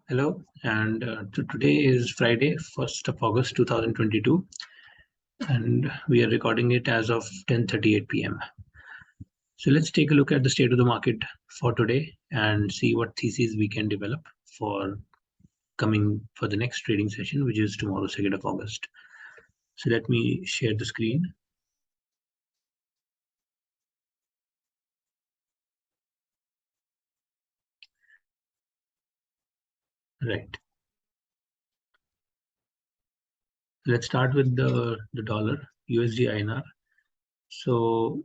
Hello, and today is Friday, 1st of August 2022, and we are recording it as of 10:38 p.m. So let's take a look at the state of the market for today and see what theses we can develop for for the next trading session, which is tomorrow, 2nd of August. So let me share the screen. Right. Let's start with the dollar, USD INR. So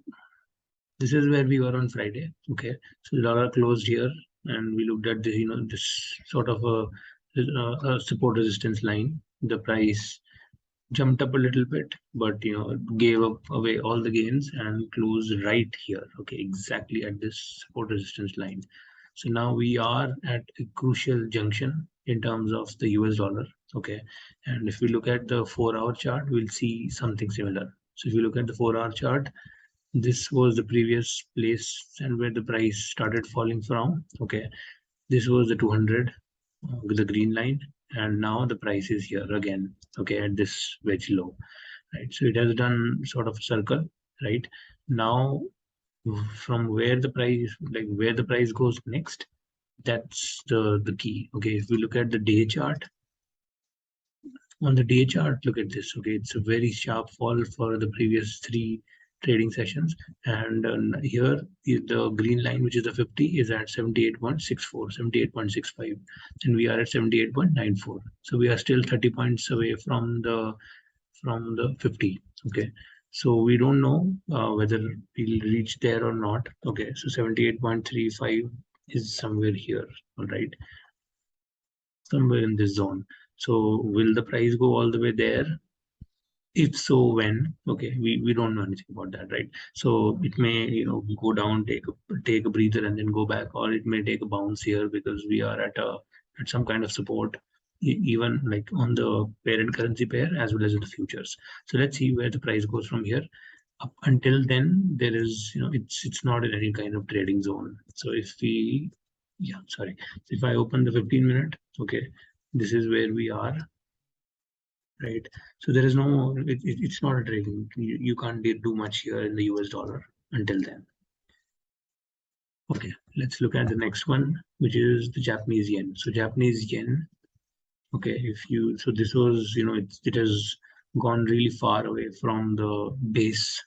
this is where we were on Friday. Okay, so the dollar closed here, and we looked at the this sort of a support resistance line. The price jumped up a little bit, but gave up away all the gains and closed right here. Okay, exactly at this support resistance line. So now we are at a crucial junction in terms of the US dollar. Okay, and if we look at the 4-hour chart, we'll see something similar. So if you look at the 4-hour chart, this was the previous place and where the price started falling from. Okay, this was the 200 with the green line, and now the price is here again. Okay, at this wedge low, right? So it has done sort of a circle, right? Now from where the price, like where the price goes next, that's the key. Okay, if we look at the day chart, on the day chart, look at this. Okay, it's a very sharp fall for the previous three trading sessions, and here the green line, which is the 50, is at 78.64, 78.65, and we are at 78.94. So we are still 30 points away from the 50. Okay, so we don't know whether we'll reach there or not. Okay, so 78.35 is somewhere here. All right, somewhere in this zone. So will the price go all the way there? If so, when? Okay, we don't know anything about that, right? So it may go down, take a breather, and then go back, or it may take a bounce here because we are at some kind of support, even like on the parent currency pair as well as in the futures. So let's see where the price goes from here. Up until then, there is it's not in any kind of trading zone. So if we yeah, sorry, if I open the 15-minute, okay, this is where we are, right? So there is it's not a trading. You can't do much here in the US dollar until then. Okay, let's look at the next one, which is the Japanese yen. So Japanese yen, okay, so this was, it has gone really far away from the base,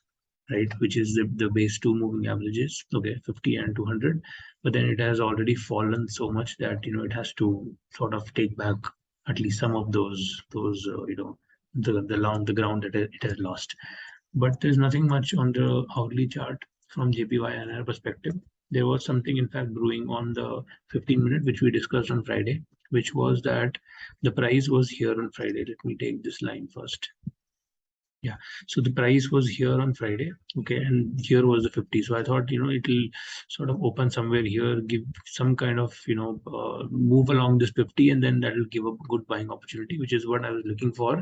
right, which is the base two moving averages, okay, 50 and 200, but then it has already fallen so much that it has to sort of take back at least some of those the ground that it has lost. But there's nothing much on the hourly chart from JPY perspective. There was something, in fact, brewing on the 15-minute, which we discussed on Friday, which was that the price was here on Friday. Let me take this line first. Yeah, so the price was here on Friday, okay, and here was the 50. So I thought, it'll sort of open somewhere here, give some kind of, move along this 50, and then that'll give a good buying opportunity, which is what I was looking for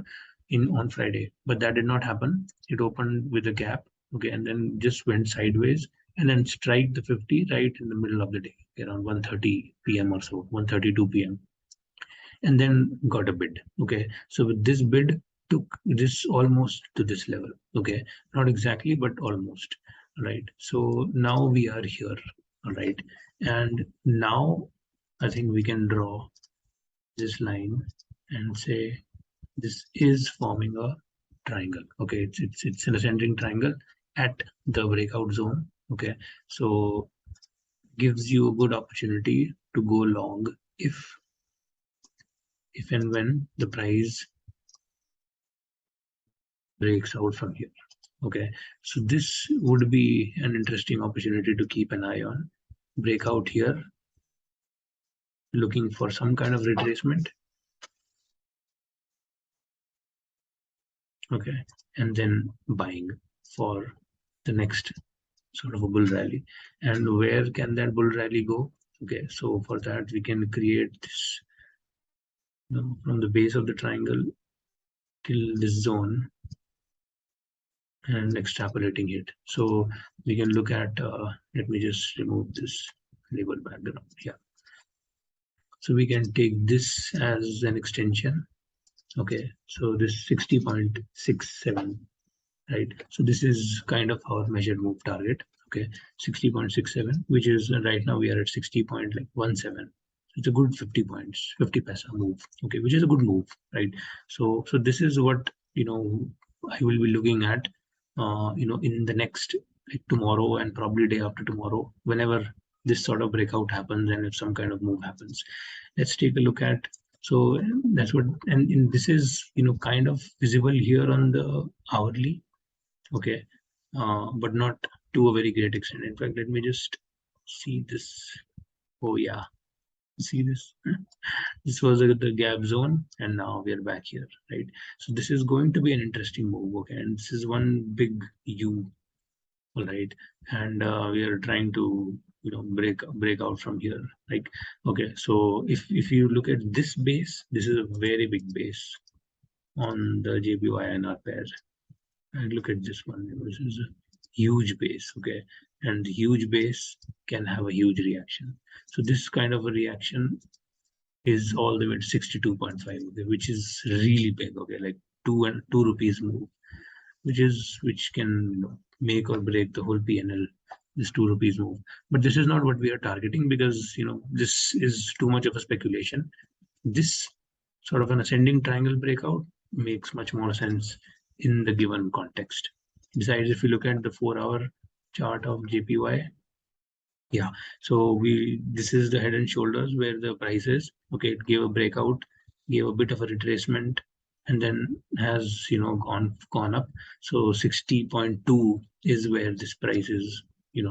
on Friday. But that did not happen. It opened with a gap, okay, and then just went sideways and then strike the 50 right in the middle of the day, around 1:30 p.m. or so, 1:32 p.m. and then got a bid. Okay, so with this bid, took this almost to this level. Okay, not exactly, but almost. Right. So now we are here. All right, and now I think we can draw this line and say this is forming a triangle. Okay, it's an ascending triangle at the breakout zone. Okay, so gives you a good opportunity to go long if and when the price breaks out from here. Okay, so this would be an interesting opportunity to keep an eye on. Break out here, looking for some kind of retracement. Okay, and then buying for the next sort of a bull rally. And where can that bull rally go? Okay, so for that we can create this from the base of the triangle till this zone and extrapolating it. So we can look at, let me just remove this label background. Yeah. So we can take this as an extension. Okay, so this 60.67, right? So this is kind of our measured move target. Okay, 60.67, which is right now we are at 60.17. It's a good 50 points, 50 paisa move. Okay, which is a good move, right? So this is what I will be looking at, in the next, like tomorrow and probably day after tomorrow, whenever this sort of breakout happens and if some kind of move happens. Let's take a look at. So that's what, and this is kind of visible here on the hourly. Okay, but not to a very great extent. In fact, let me just see this. Oh yeah, see this. This was the gap zone, and now we are back here, right? So this is going to be an interesting move. Okay, and this is one big U, all right, and we are trying to break out from here. Like, okay, so if you look at this base, this is a very big base on the JPY INR pair. And look at this one. This is a huge base, okay, and the huge base can have a huge reaction. So this kind of a reaction is all the way to 62.5, okay, which is really big, okay, like 2 rupees move, which can make or break the whole PNL. This 2 rupees move, but this is not what we are targeting, because this is too much of a speculation. This sort of an ascending triangle breakout makes much more sense in the given context. Besides, if you look at the 4-hour chart of JPY, yeah, so this is the head and shoulders where the price is. Okay, it gave a breakout, gave a bit of a retracement, and then has gone up. So 60.2 is where this price is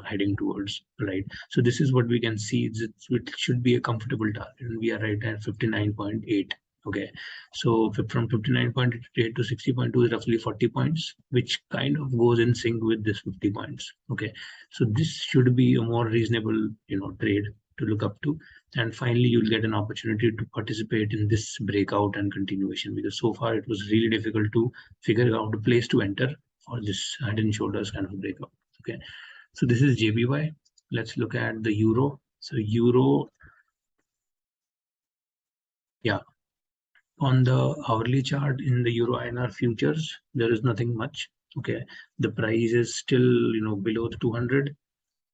heading towards, right? So this is what we can see. It should be a comfortable target, and we are right at 59.8. Okay, so from 59.8 to 60.2 is roughly 40 points, which kind of goes in sync with this 50 points. Okay, so this should be a more reasonable trade to look up to. And finally, you'll get an opportunity to participate in this breakout and continuation, because so far it was really difficult to figure out a place to enter for this head and shoulders kind of a breakout. Okay, so this is JPY. Let's look at the euro. So euro, yeah, on the hourly chart in the euro INR futures, there is nothing much. Okay, the price is still below the 200,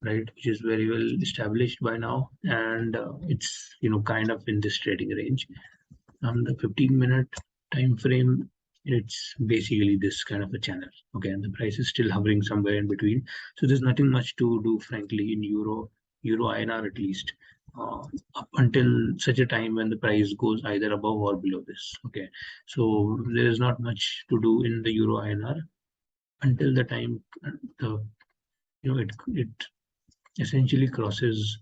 right, which is very well established by now, and it's kind of in this trading range. On the 15-minute time frame, it's basically this kind of a channel. Okay, and the price is still hovering somewhere in between. So there's nothing much to do, frankly, in euro INR, at least, up until such a time when the price goes either above or below this. Okay, so there is not much to do in the euro INR until the time the it essentially crosses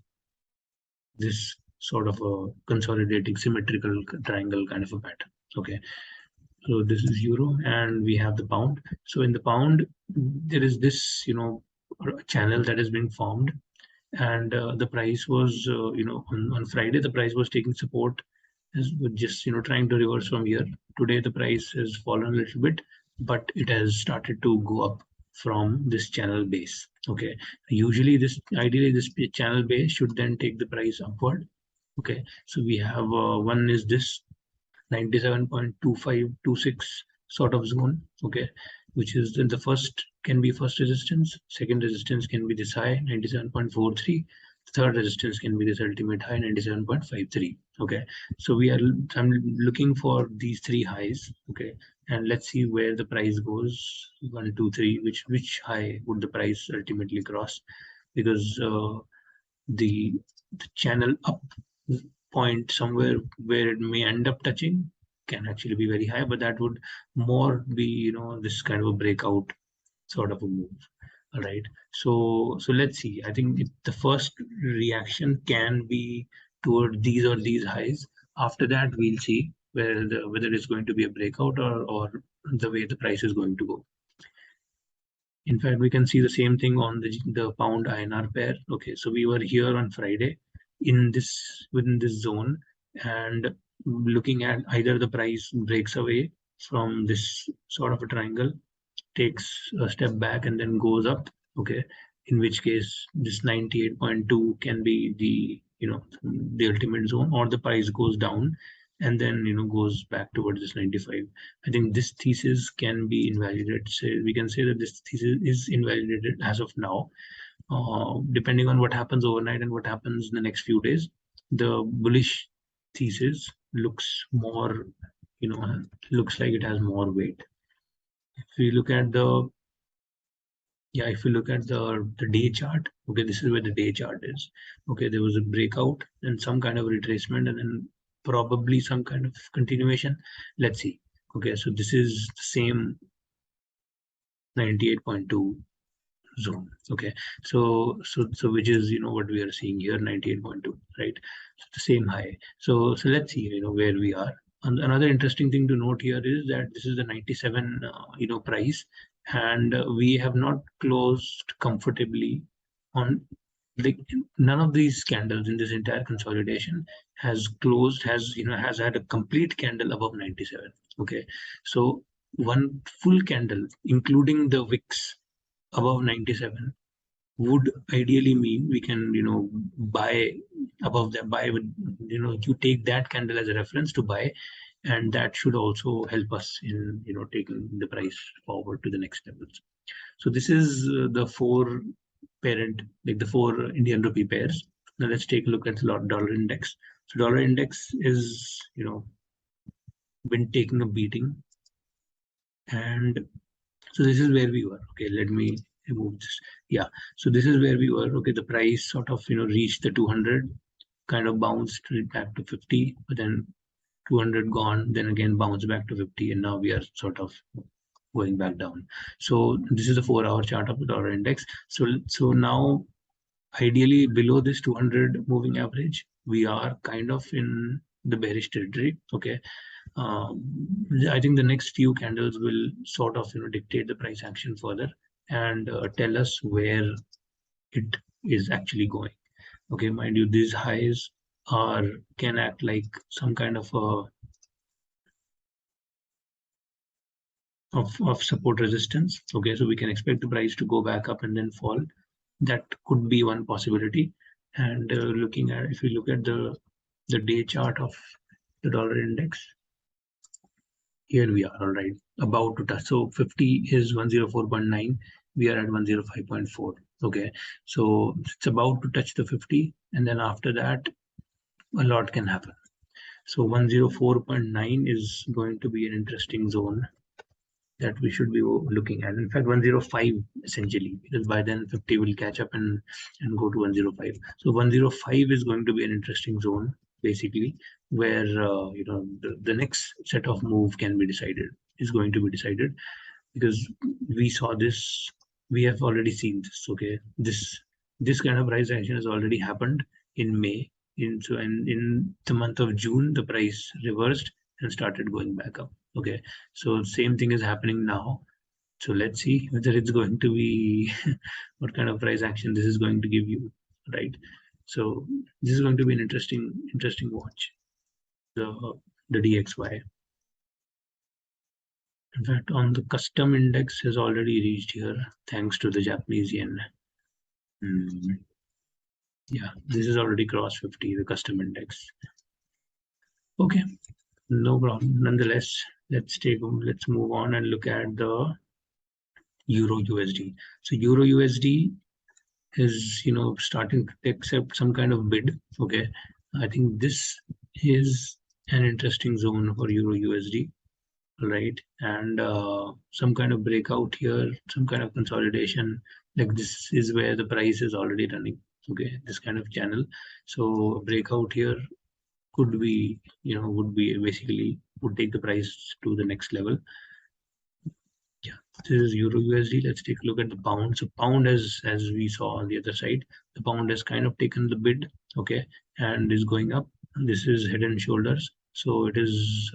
this sort of a consolidating symmetrical triangle kind of a pattern. Okay, so this is euro, and we have the pound. So in the pound, there is this channel that has been formed, and the price was on Friday the price was taking support, as just trying to reverse from here. Today the price has fallen a little bit, but it has started to go up from this channel base. Okay, usually ideally this channel base should then take the price upward. Okay, so we have one is this 97.2526 sort of zone. Okay, which is the first can be first resistance, second resistance can be this high 97.43, third resistance can be this ultimate high 97.53. Okay, so I'm looking for these three highs. Okay, and let's see where the price goes. 1 2 3, which high would the price ultimately cross, because the channel up point somewhere where it may end up touching can actually be very high, but that would more be this kind of a breakout sort of a move. All right, so let's see. I think the first reaction can be toward these or these highs. After that, we'll see whether it's going to be a breakout or the way the price is going to go. In fact, we can see the same thing on the pound INR pair. Okay, so we were here on Friday within this zone, and looking at either the price breaks away from this sort of a triangle, takes a step back, and then goes up. Okay, in which case this 98.2 can be the ultimate zone, or the price goes down and then goes back towards this 95. I think this thesis can be invalidated. So we can say that this thesis is invalidated as of now. Depending on what happens overnight and what happens in the next few days, the bullish thesis looks more, looks like it has more weight. If we look at the day chart, okay, this is where the day chart is. Okay, there was a breakout and some kind of retracement, and then probably some kind of continuation. Let's see. Okay, so this is the same 98.2 zone. Okay, so which is what we are seeing here, 98.2, right? So the same high. So let's see where we are. And another interesting thing to note here is that this is the 97 price, and we have not closed comfortably on none of these candles in this entire consolidation has had a complete candle above 97. Okay, so one full candle including the wicks above 97 would ideally mean we can buy above that, buy with you take that candle as a reference to buy, and that should also help us in taking the price forward to the next levels. So this is the four Indian rupee pairs. Now let's take a look at the dollar index. So dollar index is been taking a beating, and so this is where we were. Okay, let me remove this. Yeah, so this is where we were. Okay, the price sort of reached the 200, kind of bounced back to 50, but then 200 gone, then again bounced back to 50, and now we are sort of going back down. So this is the 4-hour chart of the dollar index. So now ideally below this 200 moving average, we are kind of in the bearish territory. Okay, I think the next few candles will sort of dictate the price action further and tell us where it is actually going. Okay, mind you, these highs can act like some kind of support resistance. Okay, so we can expect the price to go back up and then fall. That could be one possibility. And if you look at the day chart of the dollar index, here we are, all right, about to touch. So 50 is 104.9. We are at 105.4. Okay, so it's about to touch the 50, and then after that, a lot can happen. So 104.9 is going to be an interesting zone that we should be looking at. In fact, 105 essentially, because by then 50 will catch up and go to 105. So 105 is going to be an interesting zone, basically, where the next set of move is going to be decided, because we saw this, we have already seen this. Okay, this kind of price action has already happened in May. In the month of June, the price reversed and started going back up. Okay, so same thing is happening now. So let's see whether it's going to be what kind of price action this is going to give you, right? So this is going to be an interesting watch, the DXY. In fact, on the custom index has already reached here thanks to the Japanese yen. Yeah, this is already crossed 50, the custom index. Okay, no problem. Nonetheless, let's move on and look at the Euro USD. So Euro USD is starting to accept some kind of bid. Okay, I think this is an interesting zone for Euro USD, right? And some kind of breakout here, some kind of consolidation, like this is where the price is already running. Okay, this kind of channel. So breakout here could be would take the price to the next level. Yeah, this is Euro USD. Let's take a look at the pound. So pound, as we saw on the other side, the pound has kind of taken the bid, okay, and is going up. This is head and shoulders. So it is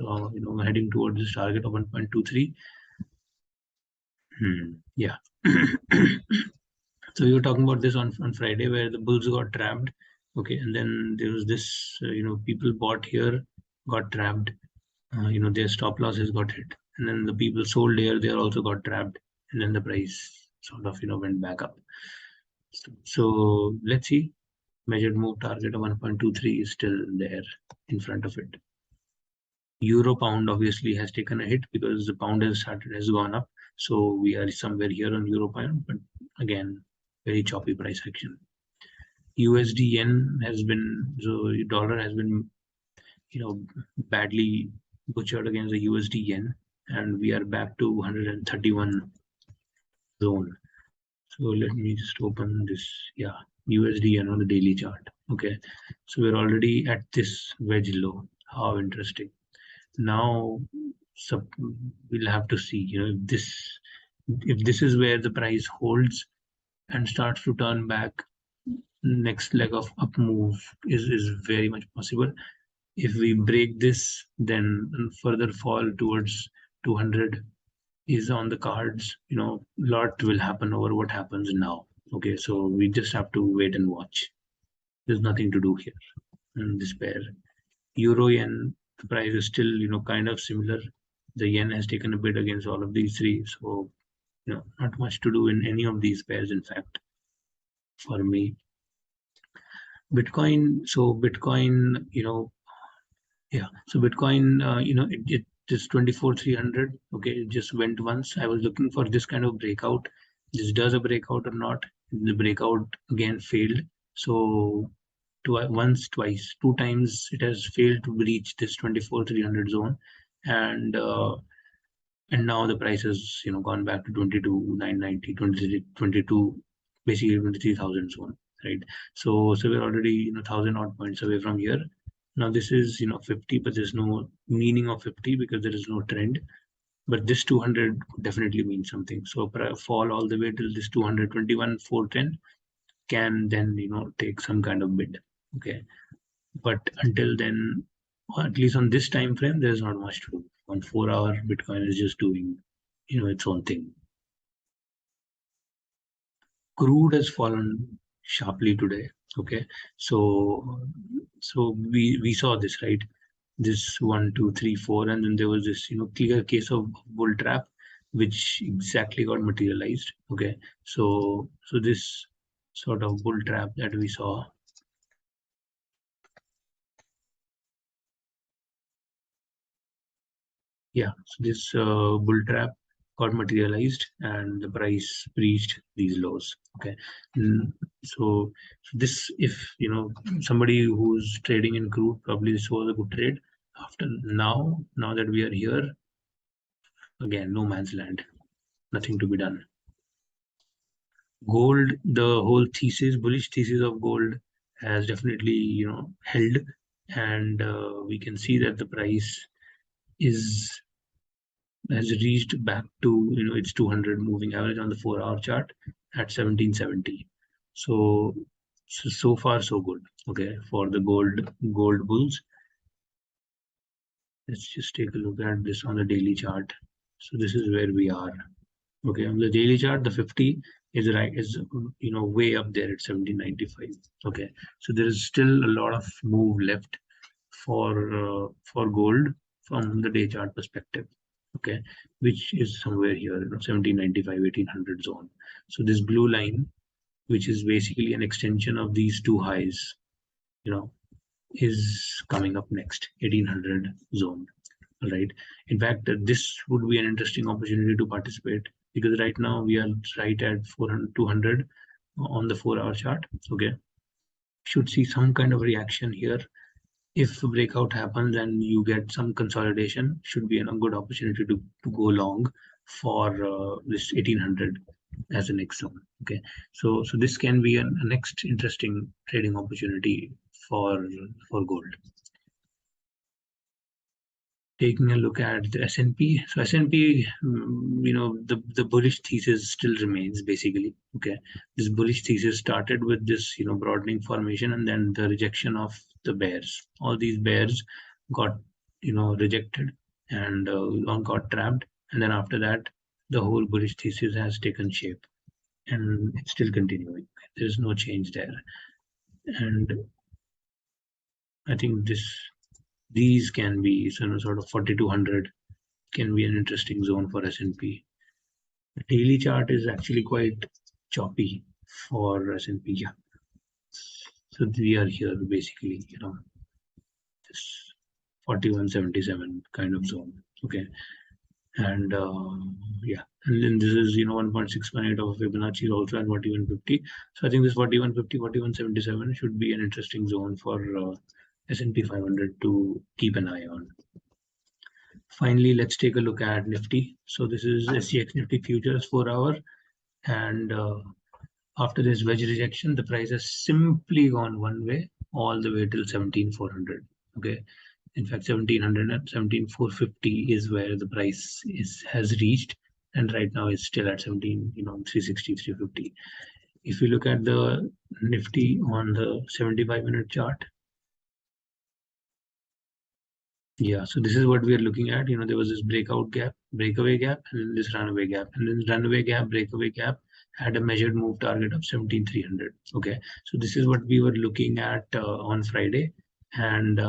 heading towards this target of 1.23. Yeah. So we were talking about this on Friday, where the bulls got trapped. Okay, and then there was this people bought here, got trapped. Their stop losses got hit, and then the people sold here, they also got trapped, and then the price sort of went back up. So let's see measured move target of 1.23 is still there in front of it. Euro pound obviously has taken a hit because the pound has gone up. So we are somewhere here on euro pound, but again, very choppy price action. USD yen has been, so dollar has been, badly butchered against the USD yen, and we are back to 131 zone. So let me just open this, USD yen on the daily chart. Okay, so we're already at this wedge low. How interesting. Now, we'll have to see, if this is where the price holds and starts to turn back, next leg of up move is very much possible. If we break this, then further fall towards 200 is on the cards. Lot will happen over what happens now. Okay, so we just have to wait and watch. There's nothing to do here in this pair. Euro yen, the price is still, kind of similar. The yen has taken a bit against all of these three, so not much to do in any of these pairs, in fact, for me. Bitcoin, so Bitcoin, so Bitcoin, it is 24,300. Okay, it just went once. I was looking for this kind of breakout. This does a breakout or not. The breakout again failed. So once, twice, two times it has failed to reach this 24,300 zone, and now the price has gone back to 22,990, 22, basically 23,000 zone, right? So we're already 1,000 odd points away from here. Now this is 50, but there's no meaning of 50 because there is no trend. But this 200 definitely means something. So fall all the way till this 221,410 can then take some kind of bid. Okay, but until then, or at least on this time frame, there's not much to do. On 4 hour, Bitcoin is just doing its own thing. Crude has fallen sharply today. Okay, so we saw this, right? This 1, 2, 3, 4, and then there was this clear case of bull trap, which exactly got materialized. Okay, so this sort of bull trap that we saw, so this bull trap got materialized and the price reached these lows. Okay, so this, if somebody who's trading in crude, probably this was a good trade. After now that we are here, again, no man's land, nothing to be done. Gold, the whole bullish thesis of gold has definitely held, and we can see that the price has reached back to its 200 moving average on the 4 hour chart at 1770. So far so good. Okay, for the gold bulls. Let's just take a look at this on the daily chart. So this is where we are. Okay, on the daily chart, the 50 is way up there at 1795. Okay, so there is still a lot of move left for gold from the day chart perspective. Okay, which is somewhere here, 1795, 1800 zone. So this blue line, which is basically an extension of these two highs, is coming up next, 1800 zone. All right. In fact, this would be an interesting opportunity to participate, because right now we are right at 200 on the 4 hour chart. Okay, should see some kind of reaction here. If a breakout happens and you get some consolidation, should be a good opportunity to go long for this 1800 as a next zone. Okay, so this can be a next interesting trading opportunity for gold. Taking a look at the S&P, so S&P, the bullish thesis still remains basically. Okay, this bullish thesis started with this broadening formation, and then the rejection of the bears. All these bears got rejected and got trapped, and then after that the whole bullish thesis has taken shape, and it's still continuing. There is no change there, and I think these can be sort of 4200 can be an interesting zone for S&P. The daily chart is actually quite choppy for S&P. Yeah. So we are here basically, this 41.77 kind of zone. Okay. And yeah, and then this is 1.618 of Fibonacci also at 41.50. So I think this 41.50, 41.77 should be an interesting zone for S&P 500 to keep an eye on. Finally, let's take a look at Nifty. So this is SGX Nifty futures 4-hour, and after this wedge rejection, the price has simply gone one way all the way till 17,400. Okay. In fact, 1700 and 17,450 is where the price has reached, and right now it's still at 360, 350. If you look at the Nifty on the 75-minute chart, yeah, so this is what we are looking at. There was this breakout gap, breakaway gap, and then this runaway gap, and then runaway gap, breakaway gap had a measured move target of 17,300. Okay, so this is what we were looking at on Friday, and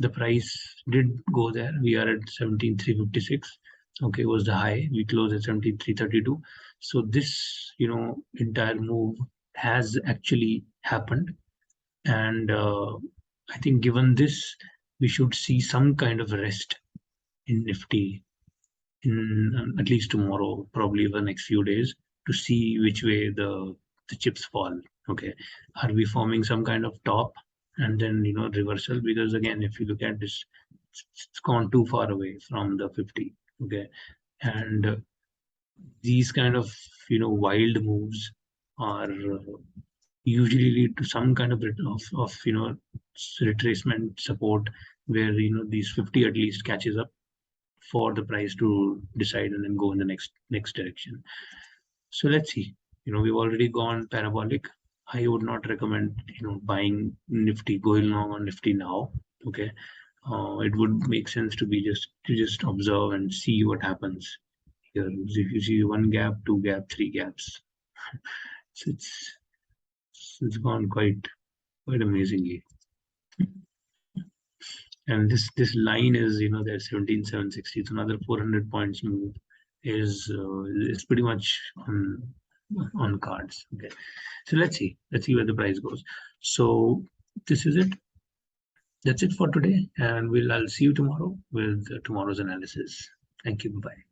the price did go there. We are at 17,356. Okay, was the high. We closed at 17,332. So this, entire move has actually happened, and I think given this, we should see some kind of rest in Nifty in at least tomorrow, probably the next few days, to see which way the chips fall. Okay, are we forming some kind of top and then reversal? Because again, if you look at this, it's gone too far away from the 50. Okay, and these kind of wild moves are usually lead to some kind of retracement support, where these 50 at least catches up for the price to decide and then go in the next direction. So let's see. We've already gone parabolic. I would not recommend buying Nifty, going long on Nifty now. Okay, it would make sense to just observe and see what happens here. If you see one gap, two gap, three gaps, so it's gone quite amazingly. And this line is there 17,760. It's another 400 points move. It's pretty much on cards. Okay, so let's see where the price goes. So this is it. That's it for today, and I'll see you tomorrow with tomorrow's analysis. Thank you. Bye.